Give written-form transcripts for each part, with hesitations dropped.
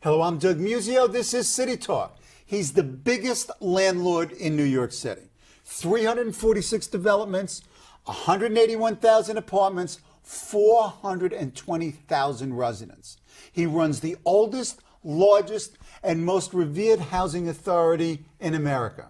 Hello, I'm Doug Muzzio. This is City Talk. He's the biggest landlord in New York City. 346 developments, 181,000 apartments, 420,000 residents. He runs the oldest, largest, and most revered housing authority in America.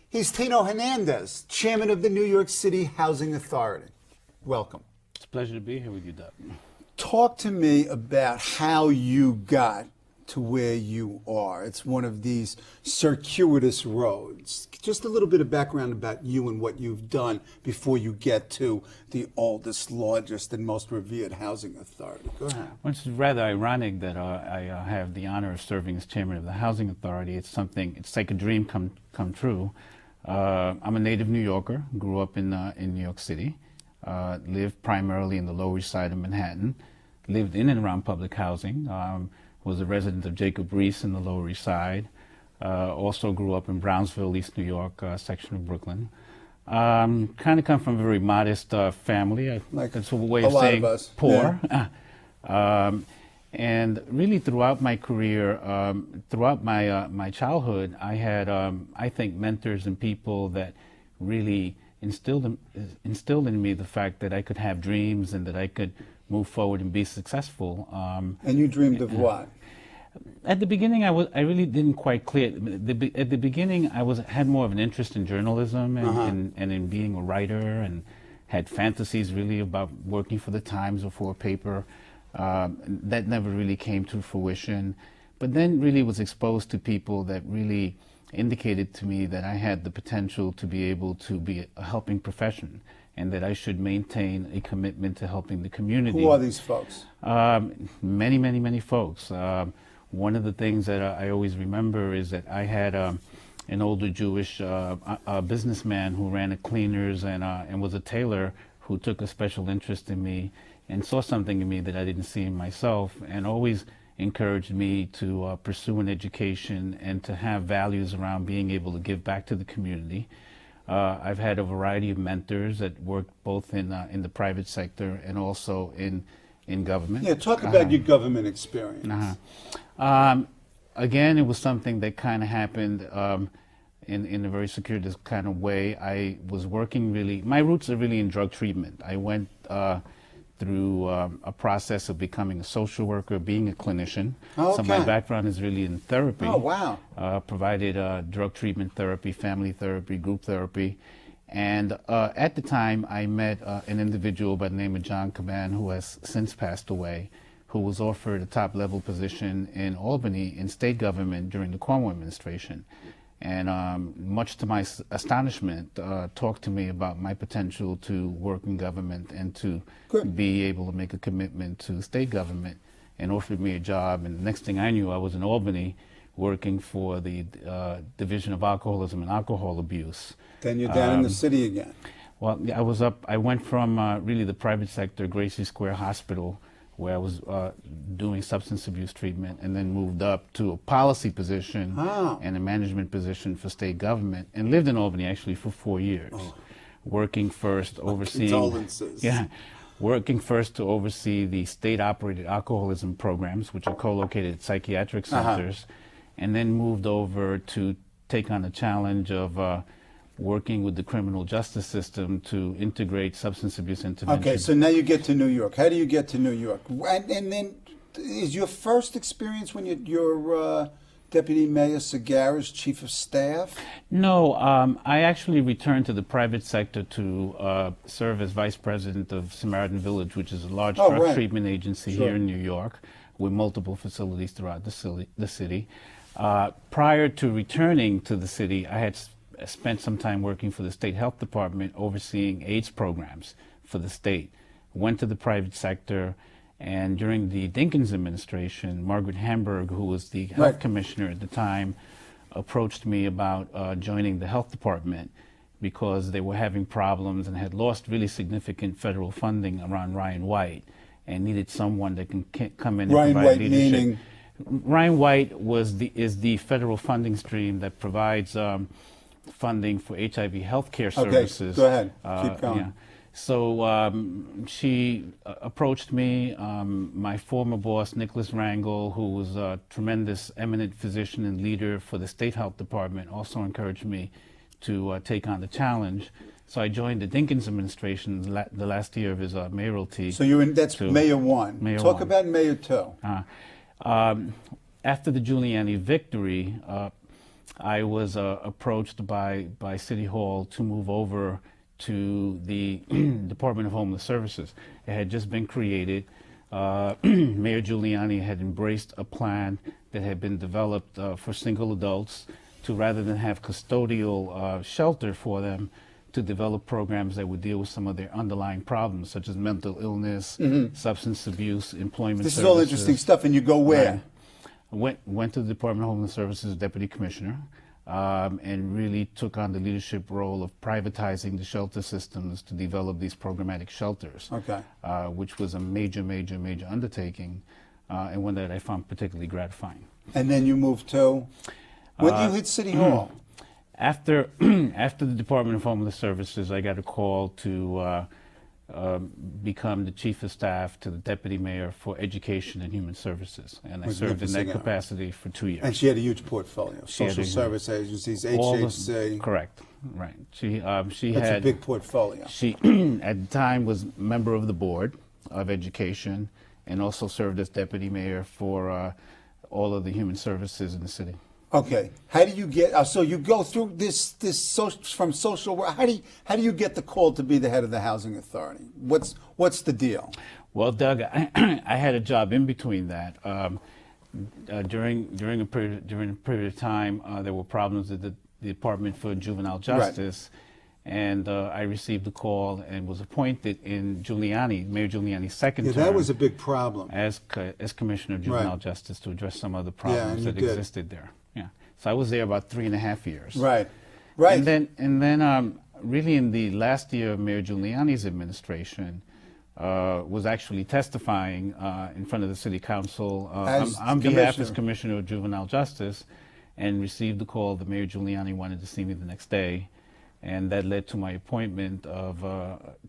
He's Tino Hernandez, chairman of the New York City Housing Authority. Welcome. It's a pleasure to be here with you, Doug. Talk to me about how you got to where you are. It's one of these circuitous roads. Just a little bit of background about you and what you've done before you get to the oldest, largest, and most revered housing authority. Go ahead. Well, it's rather ironic that I have the honor of serving as chairman of the Housing Authority. It's like a dream come true. I'm a native New Yorker, grew up in New York City, lived primarily in the Lower East Side of Manhattan, lived in and around public housing, was a resident of Jacob Riis in the Lower East Side, also grew up in Brownsville, East New York, section of Brooklyn. Kind of come from a very modest family. That's a way of saying poor. Yeah. And really throughout my career, throughout my childhood, I had, I think, mentors and people that really instilled in me the fact that I could have dreams and that I could move forward and be successful. And you dreamed of what? At the beginning, I really didn't quite clear. At the beginning, I had more of an interest in journalism and in being a writer, and had fantasies really about working for the Times or for a paper. That never really came to fruition, but then really was exposed to people that really indicated to me that I had the potential to be able to be a helping profession, and that I should maintain a commitment to helping the community. Who are these folks? Many, many, many folks. One of the things that I always remember is that I had an older Jewish businessman who ran a cleaners and was a tailor, who took a special interest in me and saw something in me that I didn't see in myself, and always encouraged me to pursue an education and to have values around being able to give back to the community. I've had a variety of mentors that worked both in the private sector and also in government. Yeah, talk about your government experience. Again, it was something that kind of happened in a very circuitous kind of way. I was working really, my roots are really in drug treatment. I went through a process of becoming a social worker, being a clinician. Okay. So my background is really in therapy. Oh, wow. Provided drug treatment therapy, family therapy, group therapy. And at the time, I met an individual by the name of John Caban, who has since passed away, who was offered a top-level position in Albany in state government during the Cuomo administration. And much to my astonishment, talked to me about my potential to work in government and to be able to make a commitment to state government, and offered me a job. And the next thing I knew, I was in Albany working for the Division of Alcoholism and Alcohol Abuse. Then you're down in the city again. Well, I went from really the private sector, Gracie Square Hospital, where I was doing substance abuse treatment, and then moved up to a policy position and a management position for state government, and lived in Albany actually for 4 years, working first overseeing. Condolences. Yeah, working first to oversee the state-operated alcoholism programs, which are co-located at psychiatric centers, and then moved over to take on the challenge of working with the criminal justice system to integrate substance abuse intervention. Okay, so now you get to New York. How do you get to New York? And then, is your first experience when you're Deputy Mayor Segarra's chief of staff? No, I actually returned to the private sector to serve as vice president of Samaritan Village, which is a large drug treatment agency here in New York, with multiple facilities throughout the city. Prior to returning to the city, I had spent some time working for the state health department overseeing AIDS programs for the state. Went to the private sector And during the Dinkins administration, Margaret Hamburg, who was the health commissioner at the time, approached me about joining the health department because they were having problems and had lost really significant federal funding around Ryan White and needed someone that can come in and Ryan provide White leadership. meaning? Ryan White is the federal funding stream that provides funding for HIV healthcare services. Okay, go ahead. Keep going. Yeah. So she approached me. My former boss, Nicholas Rangel, who was a tremendous, eminent physician and leader for the state health department, also encouraged me to take on the challenge. So I joined the Dinkins administration the last year of his mayoralty. So that's Mayor 1. Mayor Talk 1. about Mayor 2. After the Giuliani victory, I was approached by City Hall to move over to the Department of Homeless Services. It had just been created. Mayor Giuliani had embraced a plan that had been developed for single adults to, rather than have custodial shelter for them, to develop programs that would deal with some of their underlying problems, such as mental illness, substance abuse, employment This services. is all interesting stuff, and you go where? Went to the Department of Homeless Services as Deputy Commissioner, and really took on the leadership role of privatizing the shelter systems to develop these programmatic shelters, which was a major undertaking, and one that I found particularly gratifying. And then you moved to? When did you hit City Hall? After the Department of Homeless Services, I got a call to become the Chief of Staff to the Deputy Mayor for Education and Human Services, and I served in that capacity for 2 years. And she had a huge portfolio, social service agencies, HHC. Correct, right. She That's had a big portfolio. She, at the time, was member of the Board of Education and also served as Deputy Mayor for all of the human services in the city. Okay, how do you get? So you go through this from social work. How do you get the call to be the head of the Housing Authority? What's the deal? Well, Doug, I had a job in between that. During a period of time, there were problems at the Department for Juvenile Justice, and I received a call and was appointed in Mayor Giuliani's second term. That was a big problem. As Commissioner of Juvenile Justice to address some of the problems that existed there. Yeah. So I was there about 3.5 years. Right. And then really in the last year of Mayor Giuliani's administration, was actually testifying in front of the City Council on behalf as Commissioner of Juvenile Justice, and received the call that Mayor Giuliani wanted to see me the next day, and that led to my appointment of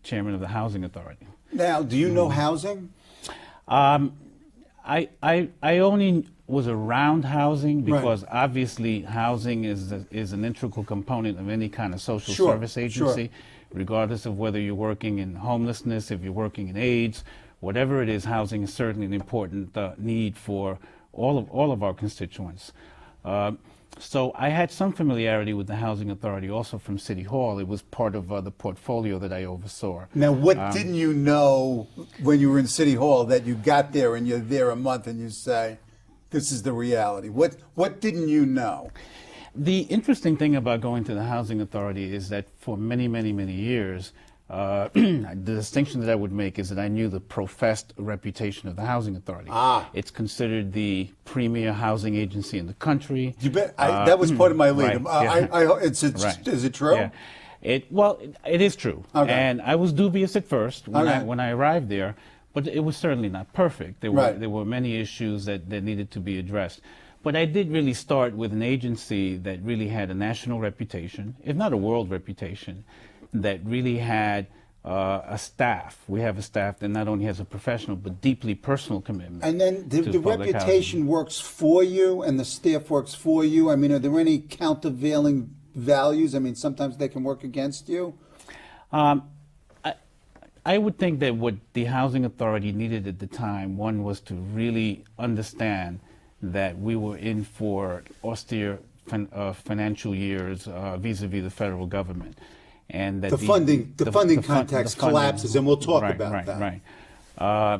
Chairman of the Housing Authority. Now, do you know housing? I only was around housing because obviously housing is an integral component of any kind of social service agency, regardless of whether you're working in homelessness, if you're working in AIDS, whatever it is. Housing is certainly an important need for all of our constituents. So I had some familiarity with the Housing Authority also from City Hall. It was part of the portfolio that I oversaw. Now, what didn't you know when you were in City Hall that you got there and you're there a month and you say, this is the reality? What didn't you know? The interesting thing about going to the Housing Authority is that for many years, the distinction that I would make is that I knew the professed reputation of the Housing Authority. It's considered the premier housing agency in the country. You bet. That was part of my lead. Is it true? Yeah. It is true. Okay. And I was dubious at first when I arrived there, but it was certainly not perfect. There were many issues that needed to be addressed. But I did really start with an agency that really had a national reputation, if not a world reputation, that really had a staff. We have a staff that not only has a professional but deeply personal commitment. And then the reputation works for you and the staff works for you. I mean, are there any countervailing values? I mean, sometimes they can work against you. I would think that what the Housing Authority needed at the time, one was to really understand that we were in for austere financial years vis-a-vis the federal government. And that the funding context collapses, and we'll talk about that. Right.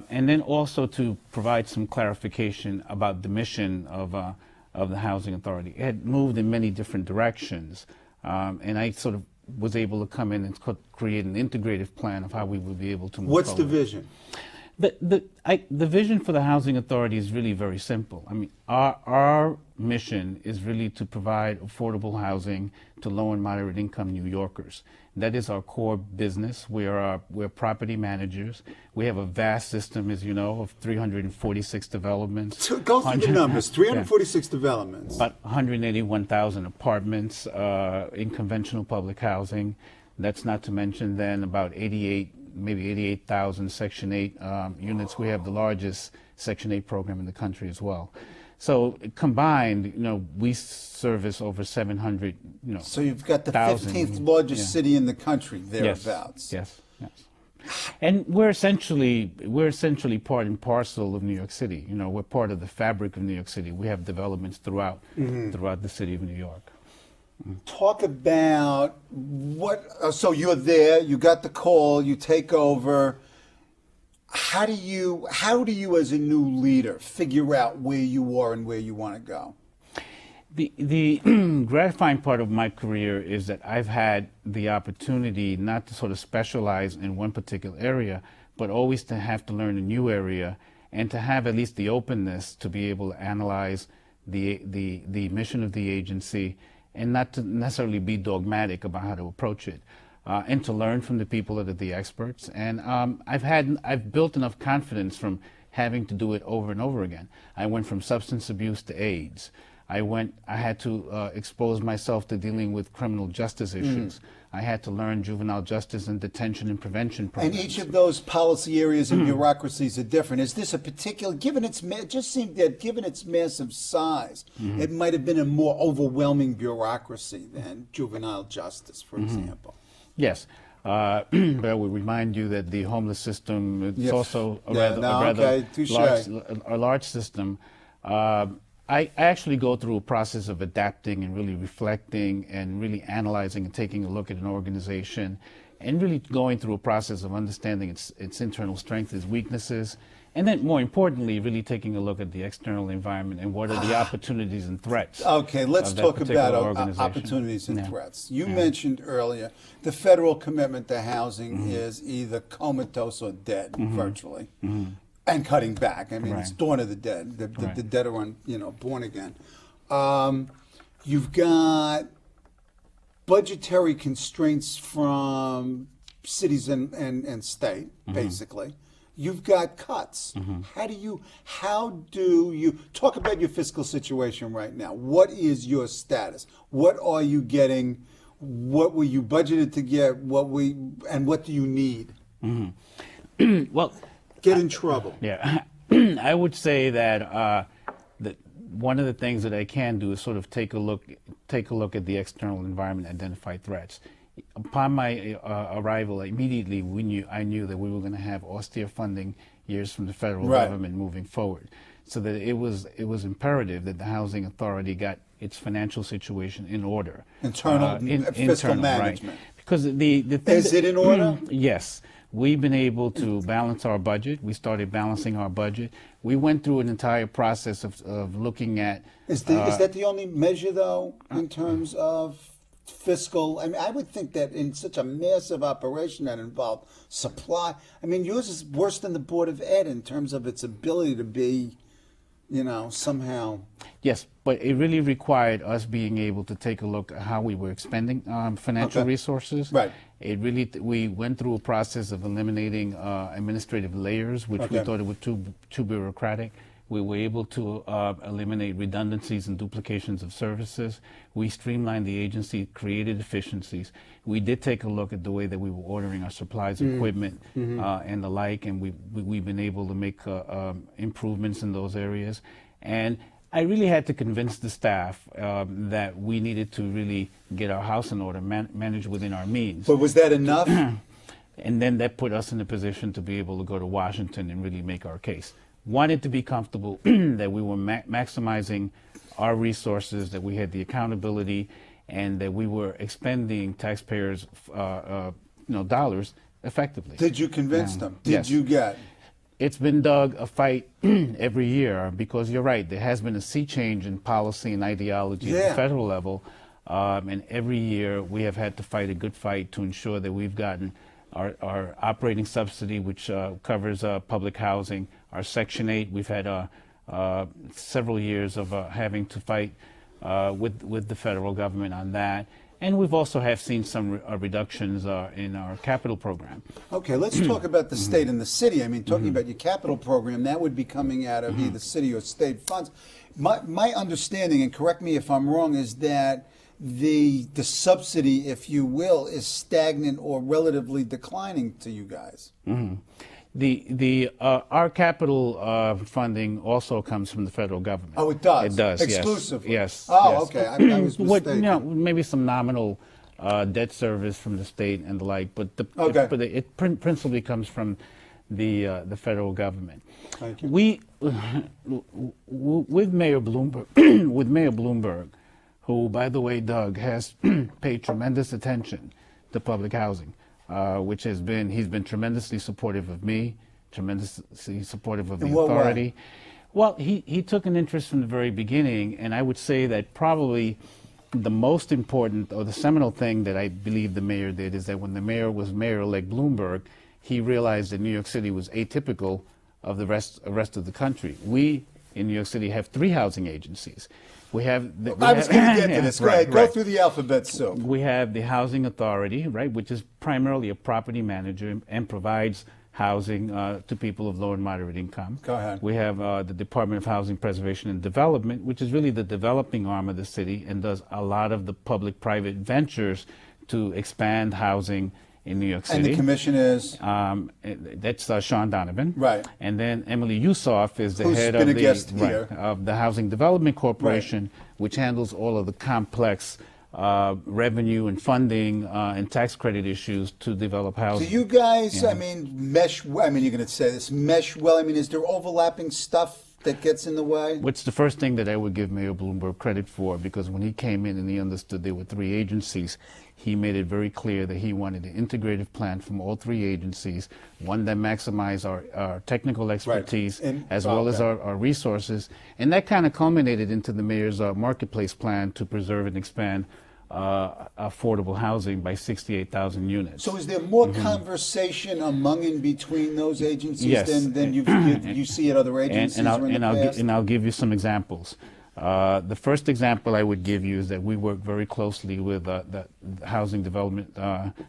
And then also to provide some clarification about the mission of the Housing Authority. It had moved in many different directions, and I sort of was able to come in and create an integrative plan of how we would be able to move What's forward. the vision? The vision for the Housing Authority is really very simple. I mean, our mission is really to provide affordable housing to low and moderate income New Yorkers. That is our core business. We're property managers. We have a vast system, as you know, of 346 developments. So go through the numbers. 346 developments. About 181,000 apartments in conventional public housing. That's not to mention then about 88,000 Section 8 units. We have the largest Section 8 program in the country as well. So combined, we service over 700, So you've got the 1,000, 15th largest city in the country, thereabouts. Yes. And we're essentially part and parcel of New York City. We're part of the fabric of New York City. We have developments throughout the city of New York. Talk about so you're there, you got the call, you take over. How do you as a new leader figure out where you are and where you want to go? The gratifying part of my career is that I've had the opportunity not to sort of specialize in one particular area, but always to have to learn a new area and to have at least the openness to be able to analyze the mission of the agency and not to necessarily be dogmatic about how to approach it. And to learn from the people that are the experts. And I've built enough confidence from having to do it over and over again. I went from substance abuse to AIDS. I had to expose myself to dealing with criminal justice issues. I had to learn juvenile justice and detention and prevention programs. And each of those policy areas and bureaucracies are different. Is this a particular, it just seemed that given its massive size, it might have been a more overwhelming bureaucracy than juvenile justice, for example. Yes, but I would remind you that the homeless system is also a rather large system. I actually go through a process of adapting and really reflecting and really analyzing and taking a look at an organization and really going through a process of understanding its internal strengths, its weaknesses, and then more importantly, really taking a look at the external environment and what are the opportunities and threats. Okay, let's talk about opportunities and threats. You mentioned earlier the federal commitment to housing is either comatose or dead, virtually, and cutting back. I mean, it's dawn of the dead. The dead are born again. You've got budgetary constraints from cities and state, basically. You've got cuts. How do you talk about your fiscal situation right now? What is your status? What are you getting? What were you budgeted to get? And what do you need? Well, get in trouble. Yeah, I would say that that one of the things that I can do is sort of take a look at the external environment, identify threats. Upon my arrival, immediately I knew that we were going to have austere funding years from the federal government moving forward, so that it was imperative that the Housing Authority got its financial situation in order. Internal fiscal management. Right. Because the thing is it in order? Yes. We've been able to balance our budget. We started balancing our budget. We went through an entire process of looking at... Is that the only measure, though, in terms of fiscal? I mean, I would think that in such a massive operation that involved supply, I mean, yours is worse than the Board of Ed in terms of its ability to be, somehow... Yes, but it really required us being able to take a look at how we were expending financial resources. Right. We went through a process of eliminating administrative layers, which we thought it was too bureaucratic. We were able to eliminate redundancies and duplications of services. We streamlined the agency, created efficiencies. We did take a look at the way that we were ordering our supplies, equipment, and the like, and we've been able to make improvements in those areas. And I really had to convince the staff that we needed to really get our house in order, manage within our means. But was that enough? And then that put us in a position to be able to go to Washington and really make our case. Wanted to be comfortable that we were maximizing our resources, that we had the accountability, and that we were expending taxpayers' dollars effectively. Did you convince them? Yes. You get? It's been, Doug, a fight every year because you're right. There has been a sea change in policy and ideology at the federal level, and every year we have had to fight a good fight to ensure that we've gotten our operating subsidy, which covers public housing, our Section 8. We've had several years of having to fight with the federal government on that. And we've also seen some reductions in our capital program. Okay, let's talk about the state and the city. I mean, talking about your capital program, that would be coming out of either city or state funds. My understanding, and correct me if I'm wrong, is that the subsidy, if you will, is stagnant or relatively declining to you guys. Our capital funding also comes from the federal government. Oh, it does? It does, exclusively? Yes. Oh, yes. okay. I was mistaken. Maybe some nominal debt service from the state and the like, but it principally comes from the federal government. Thank you. We, with Mayor Bloomberg, who, by the way, Doug, has paid tremendous attention to public housing, which he's been tremendously supportive of me, tremendously supportive of the authority. Well, he took an interest from the very beginning, and I would say that probably the most important or the seminal thing that I believe the mayor did is that when the mayor was Mayor-elect Bloomberg, he realized that New York City was atypical of the rest of the country. We in New York City have 3 housing agencies. I was going to get to this. Go ahead. Go through the alphabet soup. We have the Housing Authority, right, which is primarily a property manager and provides housing to people of low and moderate income. Go ahead. We have the Department of Housing Preservation and Development, which is really the developing arm of the city and does a lot of the public-private ventures to expand housing in New York City. And the commission is? That's Sean Donovan. Right. And then Emily Yusoff is the Who's head been of a guest here. of the Housing Development Corporation, which handles all of the complex revenue and funding and tax credit issues to develop housing. So you guys, I mean, mesh, I mean, you're going to say this, mesh well. I mean, is there overlapping stuff that gets in the way? What's the first thing that I would give Mayor Bloomberg credit for, because when he came in and he understood there were 3 agencies, he made it very clear that he wanted an integrative plan from all 3 agencies, one that maximized our technical expertise as well as our resources. And that kind of culminated into the mayor's marketplace plan to preserve and expand affordable housing by 68,000 units. So is there more conversation among and between those agencies than you see at other agencies? And I'll give you some examples. The first example I would give you is that we work very closely with the housing development,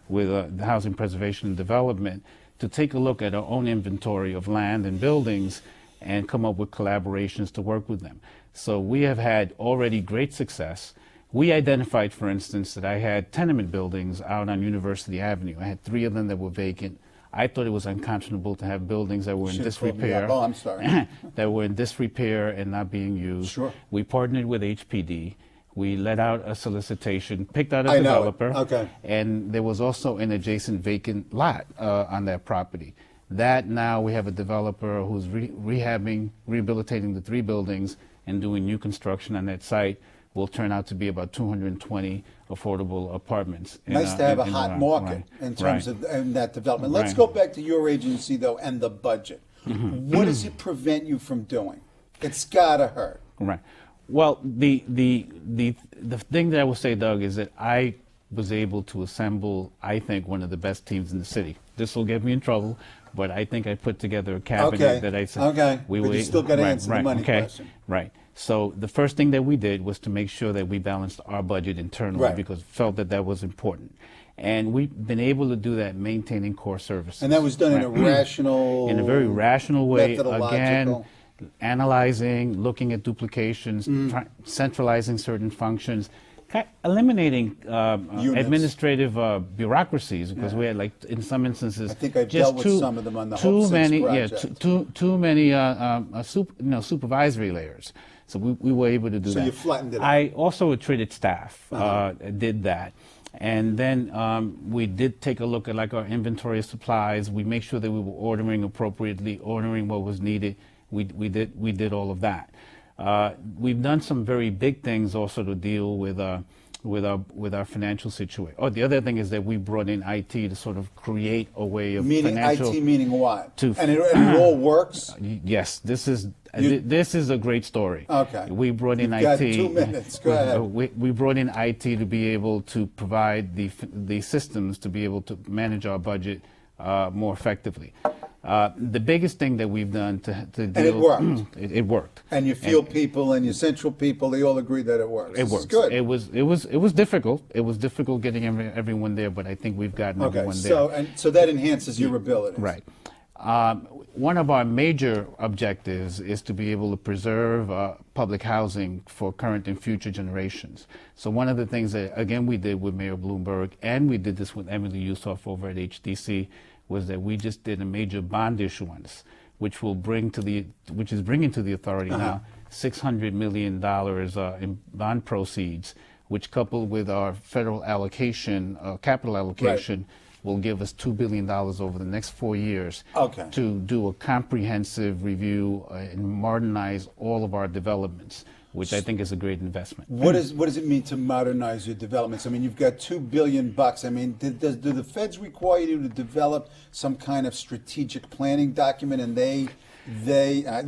with the Housing Preservation and Development, to take a look at our own inventory of land and buildings and come up with collaborations to work with them. So we have had already great success. We identified, for instance, that I had tenement buildings out on University Avenue. I had 3 of them that were vacant. I thought it was unconscionable to have buildings that were in disrepair. Oh, I'm sorry. That were in disrepair and not being used. Sure. We partnered with HPD. We let out a solicitation, picked out a developer, and there was also an adjacent vacant lot on that property. That now we have a developer who's rehabilitating the 3 buildings and doing new construction on that site. Will turn out to be about 220 affordable apartments. Nice to have a hot market in terms of that development. Let's go back to your agency, though, and the budget. What does it prevent you from doing? It's got to hurt. Right. Well, the thing that I will say, Doug, is that I was able to assemble, I think, one of the best teams in the city. This will get me in trouble, but I think I put together a cabinet that I said. But you still got to answer the money question. Right. So the first thing that we did was to make sure that we balanced our budget internally because we felt that was important. And we've been able to do that maintaining core services. And that was done in a rational, in a very rational way. Methodological. Again, analyzing, looking at duplications, centralizing certain functions, eliminating administrative bureaucries, because we had, like, in some instances, I think I've dealt with some of them on the Hope 6 project. too many supervisory layers. So we were able to do that. So you flattened it out. I also attrited staff, did that. And then we did take a look at, like, our inventory of supplies. We make sure that we were ordering appropriately, ordering what was needed. We did all of that. We've done some very big things also to deal with our financial situation. Oh, the other thing is that we brought in IT to sort of create a way of financial. IT meaning what? And it all works. Yes, this is a great story. Okay. We brought in You've IT. got 2 minutes. Go ahead. We brought in IT to be able to provide the systems to be able to manage our budget more effectively. The biggest thing that we've done to deal... And it worked. It worked. And your field people and your central people, they all agree that it works. It works. Good. It was difficult. It was difficult getting everyone there, but I think we've gotten everyone there. So that enhances your abilities. Right. One of our major objectives is to be able to preserve public housing for current and future generations. So one of the things that, again, we did with Mayor Bloomberg, and we did this with Emily Yusoff over at HDC, was that we just did a major bond issuance, which is bringing to the authority now $600 million in bond proceeds, which, coupled with our federal allocation, capital allocation, will give us $2 billion over the next 4 years to do a comprehensive review and modernize all of our developments, which I think is a great investment. What does it mean to modernize your developments? I mean, you've got $2 billion. I mean, do the feds require you to develop some kind of strategic planning document, and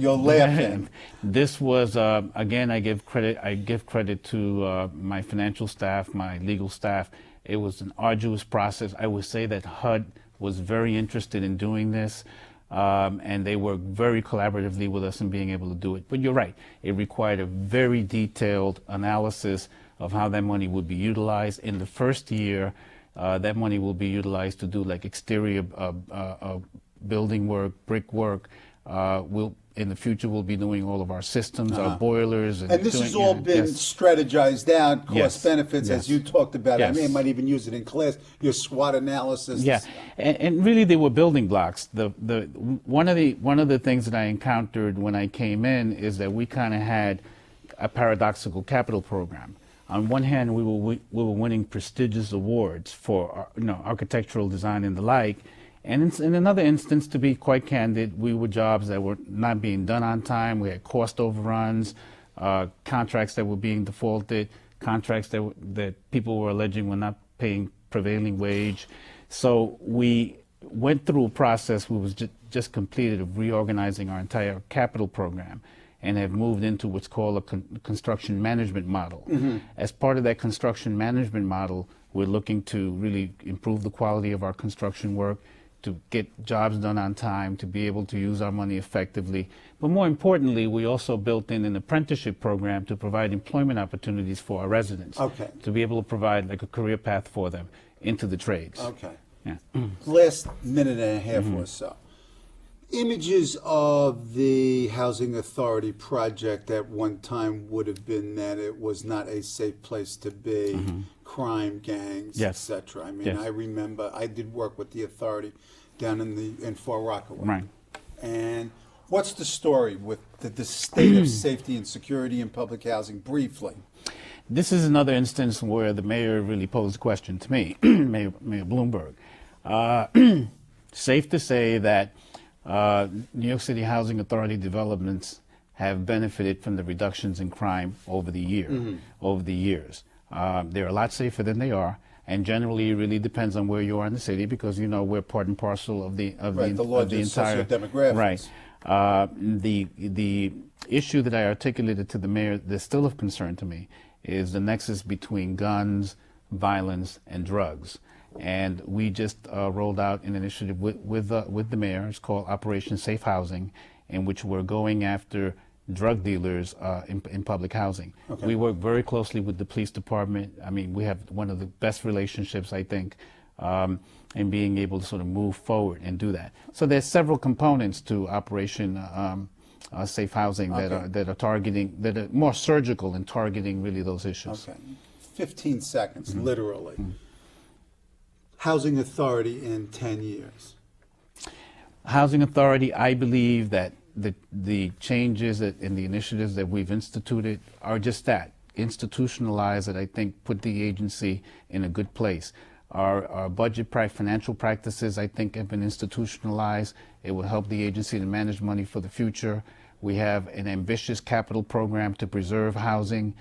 you're laughing. This was again, I give credit to my financial staff, my legal staff. It was an arduous process. I would say that HUD was very interested in doing this, and they worked very collaboratively with us in being able to do it. But you're right, it required a very detailed analysis of how that money would be utilized. In the first year, that money will be utilized to do like exterior building work, brick work. In the future, we'll be doing all of our systems, our boilers. And this has all been strategized out, cost benefits, as you talked about. I mean, I might even use it in class, your SWOT analysis. Yeah, and really they were building blocks. One of the things that I encountered when I came in is that we kind of had a paradoxical capital program. On one hand, we were winning prestigious awards for architectural design and the like. And in another instance, to be quite candid, we were jobs that were not being done on time. We had cost overruns, contracts that were being defaulted, contracts that people were alleging were not paying prevailing wage. So we went through a process we was just completed of reorganizing our entire capital program, and have moved into what's called a construction management model. As part of that construction management model, we're looking to really improve the quality of our construction work, to get jobs done on time, to be able to use our money effectively. But more importantly, we also built in an apprenticeship program to provide employment opportunities for our residents, to be able to provide like a career path for them into the trades. Last minute and a half or so. Images of the Housing Authority project at one time would have been that it was not a safe place to be, crime gangs, etc. I mean, I remember I did work with the authority down in Far Rockaway. Right. And what's the story with the state of safety and security in public housing, briefly? This is another instance where the mayor really posed a question to me, Mayor Bloomberg. Safe to say that New York City Housing Authority developments have benefited from the reductions in crime over the years. They're a lot safer than they are, and generally it really depends on where you are in the city, because we're part and parcel of the entire demographics. The issue that I articulated to the mayor that's still of concern to me is the nexus between guns, violence, and drugs. And we just rolled out an initiative with the mayor. It's called Operation Safe Housing, in which we're going after drug dealers in public housing. We work very closely with the police department. I mean, we have one of the best relationships, I think, in being able to sort of move forward and do that. So there's several components to Operation Safe Housing that are more surgical in targeting really those issues. 15 seconds, literally. Housing Authority in 10 years. Housing Authority, I believe that the changes and the initiatives that we've instituted are just that, institutionalized, that I think put the agency in a good place. Our financial practices, I think, have been institutionalized. It will help the agency to manage money for the future. We have an ambitious capital program to preserve housing,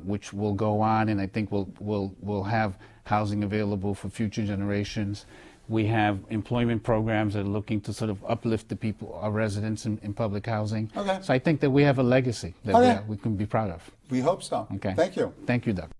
which will go on, and I think we'll have housing available for future generations. We have employment programs that are looking to sort of uplift the people, our residents in public housing. So I think that we have a legacy that we can be proud of. We hope so. Thank you. Thank you, Doug.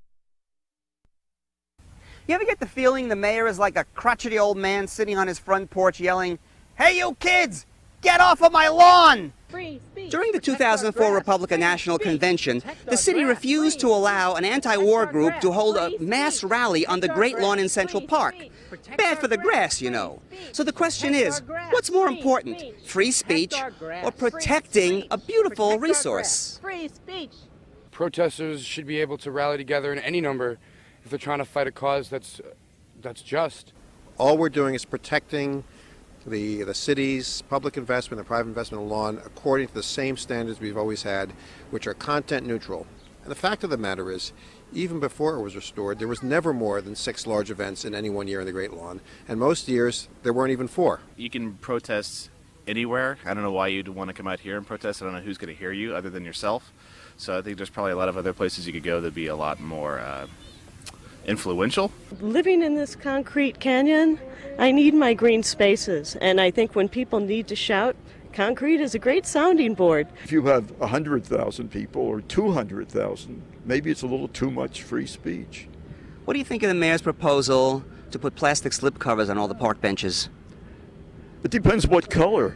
You ever get the feeling the mayor is like a crotchety old man sitting on his front porch yelling, "Hey, you kids, get off of my lawn!" During the 2004 Republican National Convention, the city refused to allow an anti-war group to hold a mass rally on the Great Lawn in Central Park. Bad for the grass, you know. So the question is, what's more important, free speech or protecting a beautiful resource? Free speech. Protesters should be able to rally together in any number if they're trying to fight a cause that's just. All we're doing is protecting the city's public investment and private investment in lawn according to the same standards we've always had, which are content neutral. And the fact of the matter is, even before it was restored, there was never more than 6 large events in any one year in the Great Lawn, and most years there weren't even 4. You can protest anywhere. I don't know why you'd want to come out here and protest. I don't know who's going to hear you other than yourself. So I think there's probably a lot of other places you could go that'd be a lot more influential. Living in this concrete canyon, I need my green spaces, and I think when people need to shout, concrete is a great sounding board. If you have 100,000 people or 200,000, maybe it's a little too much free speech. What do you think of the mayor's proposal to put plastic slip covers on all the park benches? It depends what color.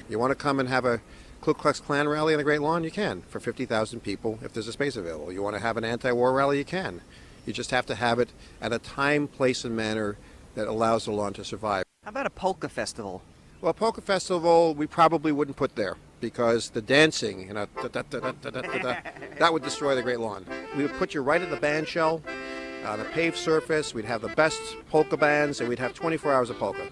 You want to come and have a Ku Klux Klan rally on the Great Lawn? You can, for 50,000 people if there's a space available. You want to have an anti-war rally? You can. You just have to have it at a time, place, and manner that allows the lawn to survive. How about a polka festival? Well, a polka festival we probably wouldn't put there because the dancing, you know, that would destroy the Great Lawn. We would put you right at the band shell, on a paved surface. We'd have the best polka bands, and we'd have 24 hours of polka.